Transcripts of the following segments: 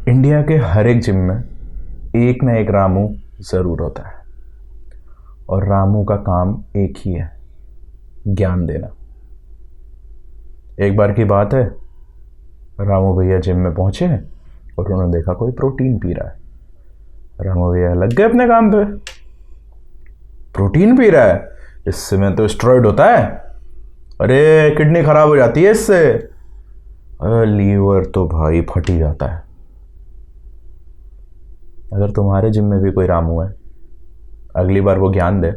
India के हर एक gym में एक ना एक रामू ज़रूर होता है और रामू का काम एक ही है, ज्ञान देना। एक बार की बात है, रामू भैया जिम में पहुंचे और उन्होंने देखा कोई प्रोटीन पी रहा है। रामू भैया लग गए अपने काम पे। प्रोटीन पी रहा है, इससे में तो स्टेरॉइड होता है, अरे किडनी खराब हो जाती है इससे, अरे लीवर तो भाई फट ही जाता है। अगर तुम्हारे जिम में भी कोई रामू है, अगली बार वो ज्ञान दे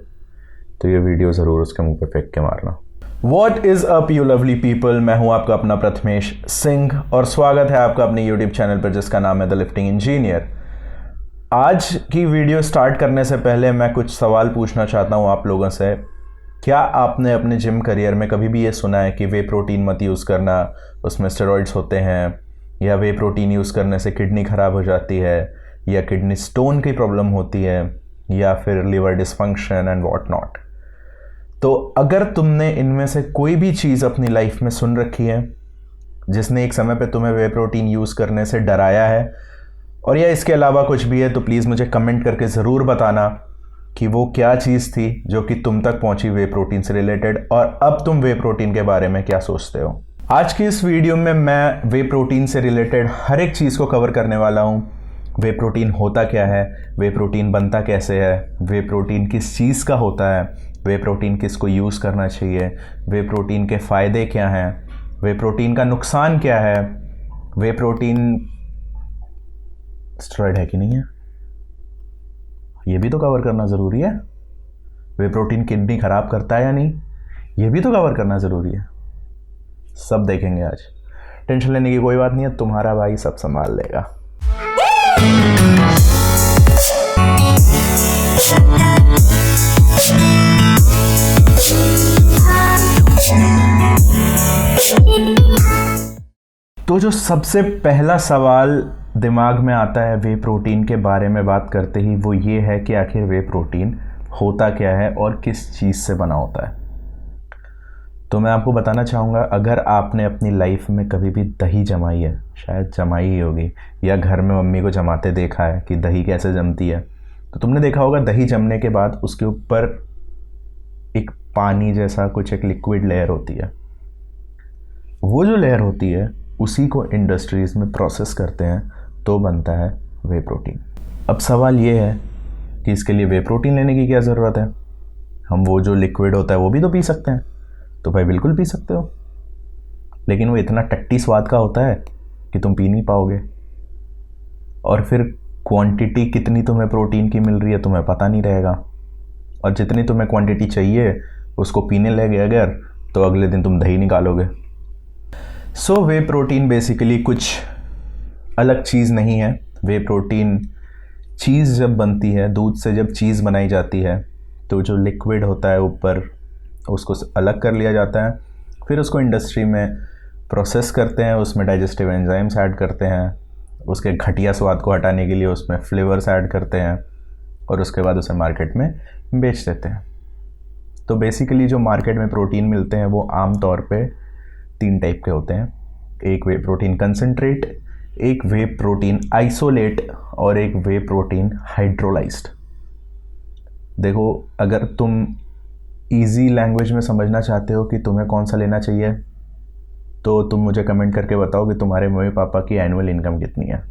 तो ये वीडियो ज़रूर उसके मुंह पे फेंक के मारना। What is up you lovely people, मैं हूं आपका अपना प्रथमेश सिंह और स्वागत है आपका अपने YouTube चैनल पर जिसका नाम है द लिफ्टिंग इंजीनियर। आज की वीडियो स्टार्ट करने से पहले मैं कुछ सवाल पूछना चाहता हूं आप लोगों से। क्या आपने अपने जिम करियर में कभी भी ये सुना है कि वे प्रोटीन मत यूज़ करना, उसमें स्टेरॉइड्स होते हैं, या वे प्रोटीन यूज़ करने से किडनी ख़राब हो जाती है, या किडनी स्टोन की प्रॉब्लम होती है, या फिर liver dysfunction and what not. तो अगर तुमने इनमें से कोई भी चीज़ अपनी लाइफ में सुन रखी है जिसने एक समय पे तुम्हें वे प्रोटीन यूज़ करने से डराया है, और या इसके अलावा कुछ भी है, तो प्लीज़ मुझे कमेंट करके ज़रूर बताना कि वो क्या चीज़ थी जो कि तुम तक पहुंची वे प्रोटीन से रिलेटेड, और अब तुम वे प्रोटीन के बारे में क्या सोचते हो। आज की इस वीडियो में मैं वे प्रोटीन से रिलेटेड हर एक चीज़ को कवर करने वाला हूँ। वे प्रोटीन होता क्या है, वे प्रोटीन बनता कैसे है, वे प्रोटीन किस चीज़ का होता है, वे प्रोटीन किसको यूज़ करना चाहिए, वे प्रोटीन के फ़ायदे क्या हैं, वे प्रोटीन का नुकसान क्या है, वे प्रोटीन स्टेरॉइड है कि नहीं है, ये भी तो कवर करना ज़रूरी है। वे प्रोटीन किडनी ख़राब करता है या नहीं, ये भी तो कवर करना ज़रूरी है। सब देखेंगे आज, टेंशन लेने की कोई बात नहीं है, तुम्हारा भाई सब संभाल लेगा। तो जो सबसे पहला सवाल दिमाग में आता है वे प्रोटीन के बारे में बात करते ही, वो ये है कि आखिर वे प्रोटीन होता क्या है और किस चीज़ से बना होता है। तो मैं आपको बताना चाहूँगा, अगर आपने अपनी लाइफ में कभी भी दही जमाई है, शायद जमाई ही होगी, या घर में मम्मी को जमाते देखा है कि दही कैसे जमती है, तो तुमने देखा होगा दही जमने के बाद उसके ऊपर एक पानी जैसा कुछ एक लिक्विड लेयर होती है। वो जो लेयर होती है उसी को इंडस्ट्रीज़ में प्रोसेस करते हैं तो बनता है वे प्रोटीन। अब सवाल ये है कि इसके लिए वे प्रोटीन लेने की क्या ज़रूरत है। हम वो जो लिक्विड होता है वो भी तो पी सकते हैं। तो भाई बिल्कुल पी सकते हो, लेकिन वो इतना टट्टी स्वाद का होता है कि तुम पी नहीं पाओगे, और फिर क्वांटिटी कितनी तुम्हें प्रोटीन की मिल रही है तुम्हें पता नहीं रहेगा, और जितनी तुम्हें क्वांटिटी चाहिए उसको पीने लगे अगर, तो अगले दिन तुम दही निकालोगे। सो वे प्रोटीन बेसिकली कुछ अलग चीज़ नहीं है। वे प्रोटीन चीज़ जब बनती है, दूध से जब चीज़ बनाई जाती है, तो जो लिक्विड होता है ऊपर उसको अलग कर लिया जाता है, फिर उसको इंडस्ट्री में प्रोसेस करते हैं, उसमें डाइजेस्टिव एंजाइम्स ऐड करते हैं, उसके घटिया स्वाद को हटाने के लिए उसमें फ्लेवर्स ऐड करते हैं, और उसके बाद उसे मार्केट में बेच देते हैं। तो बेसिकली जो मार्केट में प्रोटीन मिलते हैं वो आम तौर पे 3 टाइप के होते हैं। एक वे प्रोटीन कंसनट्रेट, एक वे प्रोटीन आइसोलेट, और एक वे प्रोटीन हाइड्रोलाइज्ड। देखो, अगर तुम इजी लैंग्वेज में समझना चाहते हो कि तुम्हें कौन सा लेना चाहिए, तो तुम मुझे कमेंट करके बताओ कि तुम्हारे मम्मी पापा की एनुअल इनकम कितनी है।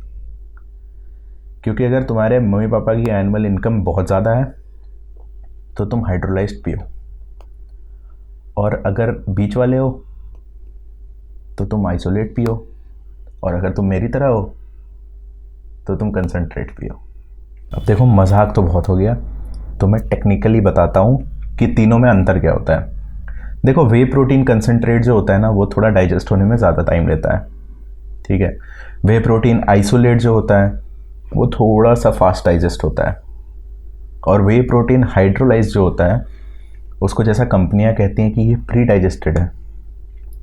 क्योंकि अगर तुम्हारे मम्मी पापा की एनुअल इनकम बहुत ज़्यादा है तो तुम हाइड्रोलाइज्ड पियो, और अगर बीच वाले हो तो तुम आइसोलेट पियो, और अगर तुम मेरी तरह हो तो तुम कंसनट्रेट पियो। अब देखो, मजाक तो बहुत हो गया, तो मैं टेक्निकली बताता हूँ कि तीनों में अंतर क्या होता है। देखो, वे प्रोटीन कंसनट्रेट जो होता है ना, वो थोड़ा डाइजेस्ट होने में ज़्यादा टाइम लेता है, ठीक है। वे प्रोटीन आइसोलेट जो होता है वो थोड़ा सा फास्ट डाइजेस्ट होता है, और वे प्रोटीन हाइड्रोलाइज जो होता है उसको जैसा कंपनियां कहती हैं कि ये प्री डाइजेस्टेड है,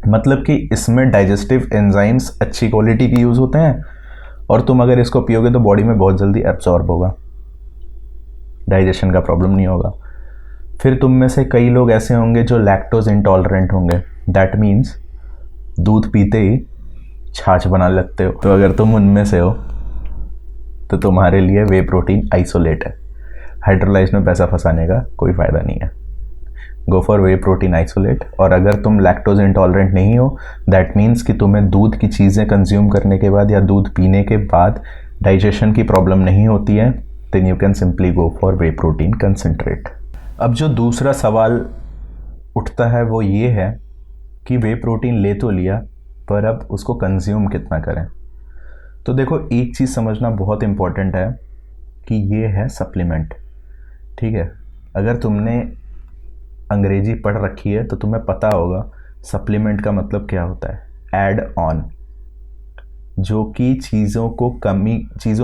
मतलब कि इसमें डाइजेस्टिव एंजाइम्स अच्छी क्वालिटी के यूज़ होते हैं, और तुम अगर इसको पियोगे तो बॉडी में बहुत जल्दी एब्जॉर्ब होगा, डाइजेशन का प्रॉब्लम नहीं होगा। फिर तुम में से कई लोग ऐसे होंगे जो लैक्टोज इंटॉलरेंट होंगे, दैट मीन्स दूध पीते ही छाछ बनाने लगते हो। तो अगर तुम उनमें से हो तो तुम्हारे लिए वे प्रोटीन आइसोलेट है। हाइड्रोलाइज में पैसा फंसाने का कोई फ़ायदा नहीं है। गो फॉर वे प्रोटीन आइसोलेट। और अगर तुम लैक्टोज इंटॉलरेंट नहीं हो, दैट मीन्स कि तुम्हें दूध की चीज़ें कंज्यूम करने के बाद या दूध पीने के बाद डाइजेशन की प्रॉब्लम नहीं होती है, then you can simply go for whey protein concentrate. अब जो दूसरा सवाल उठता है वो ये है कि वे प्रोटीन ले तो लिया, पर अब उसको कंज्यूम कितना करें। तो देखो, एक चीज़ समझना बहुत इम्पॉर्टेंट है कि ये है सप्लीमेंट। ठीक है, अगर तुमने अंग्रेजी पढ़ रखी है तो तुम्हें पता होगा सप्लीमेंट का मतलब क्या होता है। ऐड ऑन, जो कि चीज़ों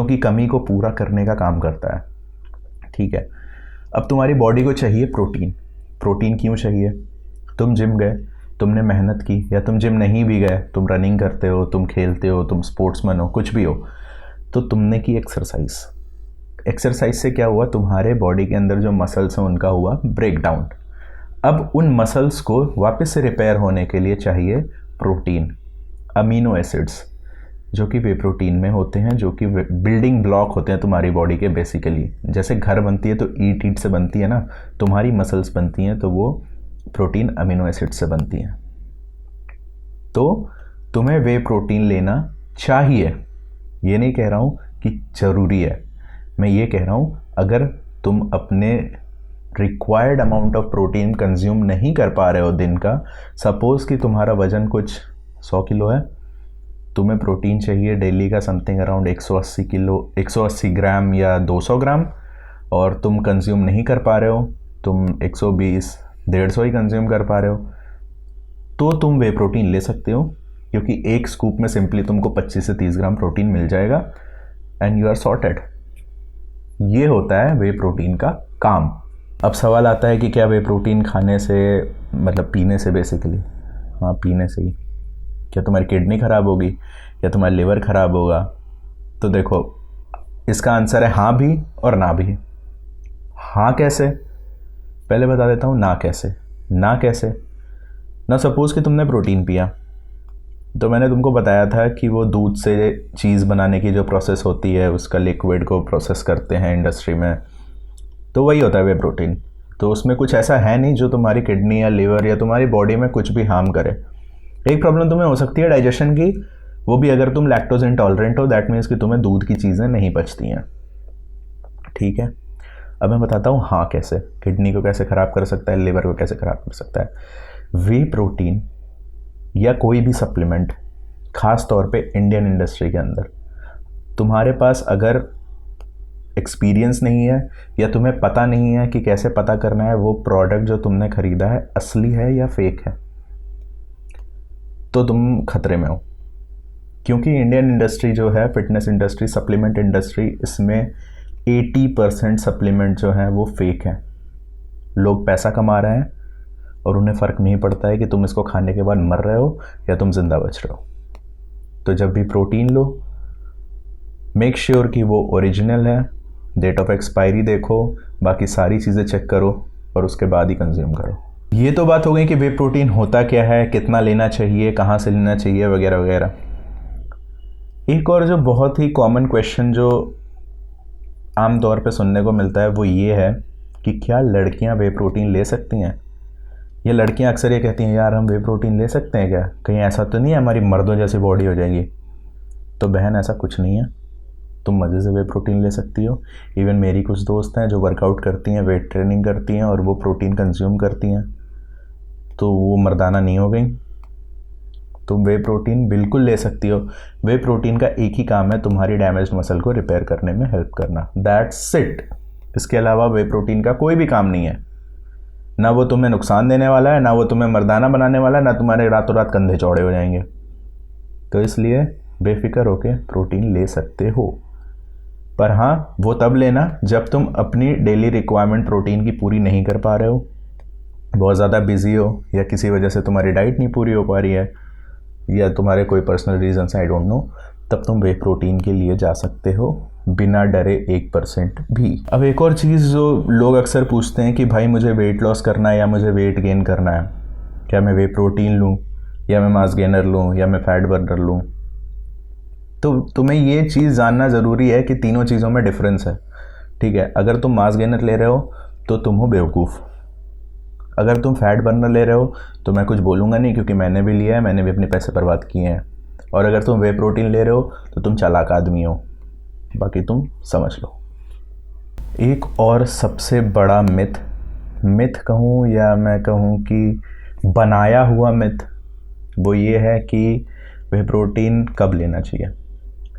की कमी को पूरा करने का काम करता है। ठीक है, अब तुम्हारी बॉडी को चाहिए प्रोटीन। प्रोटीन क्यों चाहिए? तुम जिम गए, तुमने मेहनत की, या तुम जिम नहीं भी गए, तुम रनिंग करते हो, तुम खेलते हो, तुम स्पोर्ट्समैन हो, कुछ भी हो, तो तुमने की एक्सरसाइज से क्या हुआ? तुम्हारे बॉडी के अंदर जो मसल्स हैं उनका हुआ ब्रेक डाउन। अब उन मसल्स को वापस से रिपेयर होने के लिए चाहिए प्रोटीन, अमीनो एसिड्स, जो कि वे प्रोटीन में होते हैं, जो कि बिल्डिंग ब्लॉक होते हैं तुम्हारी बॉडी के। बेसिकली जैसे घर बनती है तो ईट से बनती है ना, तुम्हारी मसल्स बनती हैं तो वो प्रोटीन अमीनो एसिड से बनती हैं। तो तुम्हें वे प्रोटीन लेना चाहिए। ये नहीं कह रहा हूँ कि ज़रूरी है, मैं ये कह रहा हूँ अगर तुम अपने required amount of protein consume नहीं कर पा रहे हो दिन का, सपोज़ कि तुम्हारा वज़न कुछ 100 किलो है, तुम्हें प्रोटीन चाहिए डेली का समथिंग अराउंड 180 ग्राम या 200 ग्राम, और तुम कंज्यूम नहीं कर पा रहे हो, तुम 120 150 ही कंज्यूम कर पा रहे हो, तो तुम वे प्रोटीन ले सकते हो, क्योंकि एक स्कूप में सिंपली तुमको 25 से 30 ग्राम प्रोटीन मिल जाएगा एंड यू आर सॉर्टेड। ये होता है वे प्रोटीन का काम। अब सवाल आता है कि क्या वे प्रोटीन खाने से, मतलब पीने से बेसिकली, हाँ पीने से ही, क्या तुम्हारी किडनी ख़राब होगी या तुम्हारा लिवर ख़राब होगा? तो देखो, इसका आंसर है हाँ भी और ना भी। हाँ कैसे? पहले बता देता हूँ ना कैसे। ना सपोज़ कि तुमने प्रोटीन पिया, तो मैंने तुमको बताया था कि वो दूध से चीज़ बनाने की जो प्रोसेस होती है, उसका लिक्विड को प्रोसेस करते हैं इंडस्ट्री में, तो वही होता है वे प्रोटीन। तो उसमें कुछ ऐसा है नहीं जो तुम्हारी किडनी या लिवर या तुम्हारी बॉडी में कुछ भी हार्म करे। एक प्रॉब्लम तुम्हें हो सकती है डाइजेशन की, वो भी अगर तुम लैक्टोज इंटॉलरेंट हो, दैट मीन्स कि तुम्हें दूध की चीज़ें नहीं पचती हैं। ठीक है, अब मैं बताता हूँ हाँ कैसे। किडनी को कैसे ख़राब कर सकता है, लिवर को कैसे ख़राब कर सकता है। वे प्रोटीन या कोई भी सप्लीमेंट, ख़ास तौर पे इंडियन इंडस्ट्री के अंदर, तुम्हारे पास अगर एक्सपीरियंस नहीं है या तुम्हें पता नहीं है कि कैसे पता करना है वो प्रोडक्ट जो तुमने ख़रीदा है असली है या फेक है, तो तुम खतरे में हो। क्योंकि इंडियन इंडस्ट्री जो है, फिटनेस इंडस्ट्री, सप्लीमेंट इंडस्ट्री, इसमें 80% सप्लीमेंट जो हैं वो फेक हैं। लोग पैसा कमा रहे हैं और उन्हें फ़र्क नहीं पड़ता है कि तुम इसको खाने के बाद मर रहे हो या तुम ज़िंदा बच रहे हो। तो जब भी प्रोटीन लो, मेक श्योर कि वो ओरिजिनल है, डेट ऑफ एक्सपायरी देखो, बाकी सारी चीज़ें चेक करो और उसके बाद ही कंज्यूम करो। ये तो बात हो गई कि वे प्रोटीन होता क्या है, कितना लेना चाहिए, कहाँ से लेना चाहिए, वगैरह वगैरह। एक और जो बहुत ही कॉमन क्वेश्चन जो आम तौर पे सुनने को मिलता है वो ये है कि क्या लड़कियां वे प्रोटीन ले सकती हैं? ये लड़कियां अक्सर ये कहती हैं, यार हम वे प्रोटीन ले सकते हैं क्या, कहीं ऐसा तो नहीं है हमारी मर्दों जैसी बॉडी हो जाएगी? तो बहन, ऐसा कुछ नहीं है, तुम मज़े से वे प्रोटीन ले सकती हो। इवन मेरी कुछ दोस्त हैं जो वर्कआउट करती हैं, वेट ट्रेनिंग करती हैं और वो प्रोटीन कंज्यूम करती हैं, तो वो मर्दाना नहीं हो गई। तुम वे प्रोटीन बिल्कुल ले सकती हो। वे प्रोटीन का एक ही काम है, तुम्हारी डैमेज्ड मसल को रिपेयर करने में हेल्प करना, दैट्स इट। इसके अलावा वे प्रोटीन का कोई भी काम नहीं है। ना वो तुम्हें नुकसान देने वाला है, ना वो तुम्हें मर्दाना बनाने वाला है, ना तुम्हारे रातों रात कंधे चौड़े हो जाएंगे। तो इसलिए बेफिक्र होके प्रोटीन ले सकते हो। पर हाँ, वो तब लेना जब तुम अपनी डेली रिक्वायरमेंट प्रोटीन की पूरी नहीं कर पा रहे हो, बहुत ज़्यादा बिजी हो, या किसी वजह से तुम्हारी डाइट नहीं पूरी हो पा रही है, या तुम्हारे कोई personal reasons I don't know, तब तुम वे प्रोटीन के लिए जा सकते हो बिना डरे 1% भी। अब एक और चीज़ जो लोग अक्सर पूछते हैं कि भाई मुझे वेट लॉस करना है या मुझे वेट गेन करना है, क्या मैं वे प्रोटीन लूँ या मैं मास गेनर लूँ या मैं फैट बर्नर लूँ? तो तुम्हें ये चीज़ जानना ज़रूरी है कि तीनों चीज़ों में डिफरेंस है, ठीक है। अगर तुम मास गेनर ले रहे हो तो तुम हो बेवकूफ़। अगर तुम फैट बर्नर ले रहे हो तो मैं कुछ बोलूँगा नहीं, क्योंकि मैंने भी लिया है, मैंने भी अपने पैसे बर्बाद किए हैं। और अगर तुम वे प्रोटीन ले रहे हो तो तुम चालाक आदमी हो, बाकी तुम समझ लो। एक और सबसे बड़ा मिथ कहूँ या मैं कहूँ कि बनाया हुआ मिथ, वो ये है कि वे प्रोटीन कब लेना चाहिए,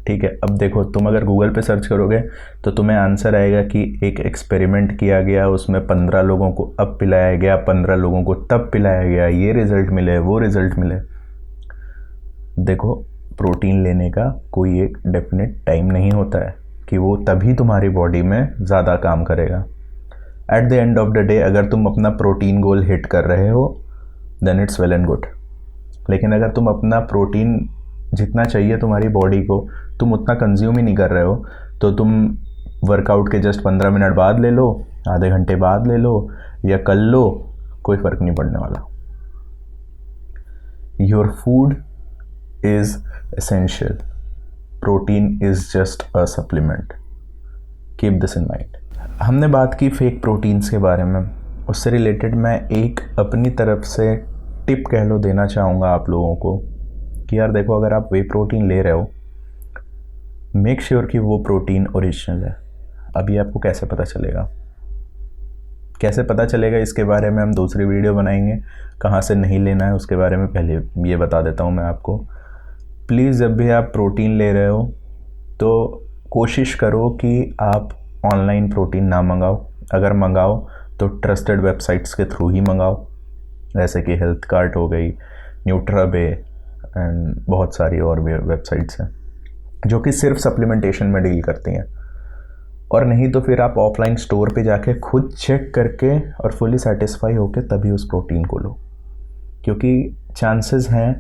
ठीक है। अब देखो, तुम अगर गूगल पे सर्च करोगे तो तुम्हें आंसर आएगा कि एक एक्सपेरिमेंट किया गया, उसमें 15 लोगों को अब पिलाया गया, 15 लोगों को तब पिलाया गया, ये रिज़ल्ट मिले, वो रिज़ल्ट मिले। देखो, प्रोटीन लेने का कोई एक डेफिनेट टाइम नहीं होता है कि वो तभी तुम्हारी बॉडी में ज़्यादा काम करेगा। At the end of the day अगर तुम अपना प्रोटीन गोल हिट कर रहे हो then it's well and good. लेकिन अगर तुम अपना प्रोटीन जितना चाहिए तुम्हारी बॉडी को तुम उतना कंज्यूम ही नहीं कर रहे हो, तो तुम वर्कआउट के जस्ट 15 मिनट बाद ले लो, आधे घंटे बाद ले लो या कल लो, कोई फ़र्क नहीं पड़ने वाला। Your food is essential, protein is just a supplement, keep this in mind. हमने बात की फेक प्रोटीन्स के बारे में, उससे रिलेटेड मैं एक अपनी तरफ से टिप कह लो देना चाहूँगा आप लोगों को कि यार देखो, अगर आप वे प्रोटीन ले रहे हो मेक श्योर कि वो प्रोटीन ओरिजिनल है। अभी आपको कैसे पता चलेगा, कैसे पता चलेगा इसके बारे में हम दूसरी वीडियो बनाएंगे। कहाँ से नहीं लेना है उसके बारे में पहले ये बता देता हूँ मैं आपको। प्लीज़ जब भी आप प्रोटीन ले रहे हो तो कोशिश करो कि आप ऑनलाइन प्रोटीन ना मंगाओ। अगर मंगाओ तो ट्रस्टेड वेबसाइट्स के थ्रू ही मंगाओ, जैसे कि हेल्थ कार्ट हो गई, न्यूट्राबे एंड बहुत सारी और भी वेबसाइट्स हैं जो कि सिर्फ सप्लीमेंटेशन में डील करती हैं। और नहीं तो फिर आप ऑफलाइन स्टोर पे जाके खुद चेक करके और फुली सेटिस्फाई होके तभी उस प्रोटीन को लो, क्योंकि चांसेस हैं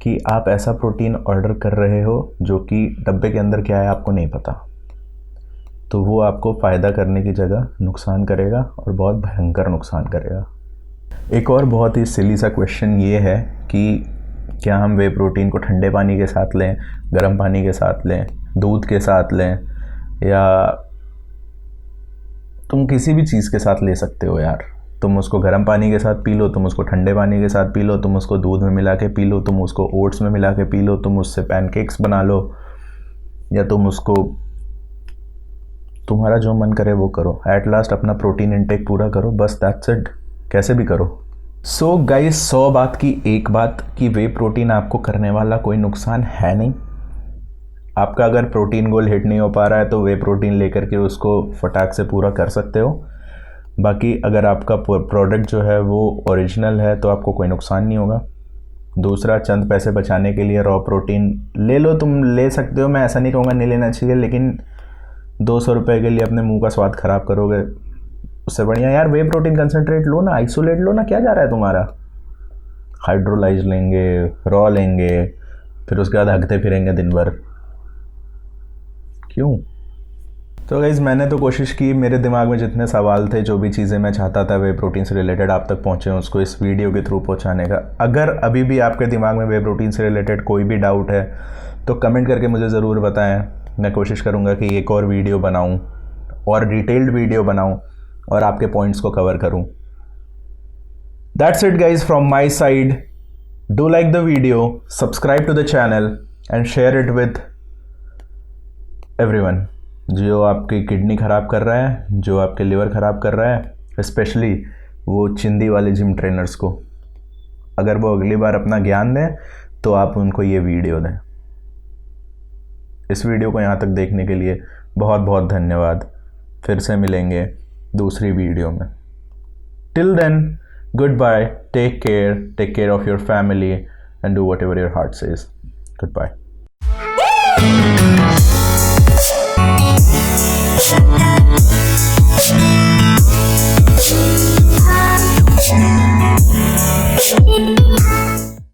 कि आप ऐसा प्रोटीन ऑर्डर कर रहे हो जो कि डब्बे के अंदर क्या है आपको नहीं पता, तो वो आपको फ़ायदा करने की जगह नुकसान करेगा और बहुत भयंकर नुकसान करेगा। एक और बहुत ही सिली सा क्वेश्चन ये है कि क्या हम वे प्रोटीन को ठंडे पानी के साथ लें, गर्म पानी के साथ लें, दूध के साथ लें, या तुम किसी भी चीज़ के साथ ले सकते हो यार। तुम उसको गर्म पानी के साथ पी लो, तुम उसको ठंडे पानी के साथ पी लो, तुम उसको दूध में मिला के पी लो, तुम उसको ओट्स में मिला के पी लो, तुम उससे पैनकेक्स बना लो, या तुम उसको, तुम्हारा जो मन करे वो करो। एट लास्ट अपना प्रोटीन इंटेक पूरा करो, बस दैट्स इट, कैसे भी करो। सो गाइस, 100 बात की एक बात कि वे प्रोटीन आपको करने वाला कोई नुकसान है नहीं। आपका अगर प्रोटीन गोल हिट नहीं हो पा रहा है तो वे प्रोटीन लेकर के उसको फटाक से पूरा कर सकते हो। बाकी अगर आपका प्रोडक्ट जो है वो ओरिजिनल है तो आपको कोई नुकसान नहीं होगा। दूसरा, चंद पैसे बचाने के लिए रॉ प्रोटीन ले लो, तुम ले सकते हो, मैं ऐसा नहीं कहूँगा नहीं लेना चाहिए, लेकिन 200 रुपये के लिए अपने मुंह का स्वाद ख़राब करोगे, उससे बढ़िया यार वे प्रोटीन कंसनट्रेट लो ना, आइसोलेट लो ना, क्या जा रहा है तुम्हारा। हाइड्रोलाइज लेंगे, रॉ लेंगे, फिर उसके बाद हगते फिरेंगे दिन भर, क्यों। तो गाइज़, मैंने तो कोशिश की, मेरे दिमाग में जितने सवाल थे, जो भी चीज़ें मैं चाहता था वे प्रोटीन से रिलेटेड आप तक पहुँचे, उसको इस वीडियो के थ्रू पहुँचाने का। अगर अभी भी आपके दिमाग में वे प्रोटीन से रिलेटेड कोई भी डाउट है तो कमेंट करके मुझे ज़रूर बताएं। मैं कोशिश करूँगा कि एक और वीडियो बनाऊँ और डिटेल्ड वीडियो बनाऊँ और आपके पॉइंट्स को कवर करूँ। That's it guys from my side. Do like the video, subscribe to the channel and share it with everyone जो आपकी किडनी ख़राब कर रहा है, जो आपके लिवर ख़राब कर रहा है, स्पेशली वो चिंदी वाले जिम ट्रेनर्स को। अगर वो अगली बार अपना ज्ञान दें तो आप उनको ये वीडियो दें। इस वीडियो को यहाँ तक देखने के लिए बहुत बहुत धन्यवाद। फिर से मिलेंगे दूसरी वीडियो में। Till then, goodbye, take care of your family and do whatever your heart says. Goodbye.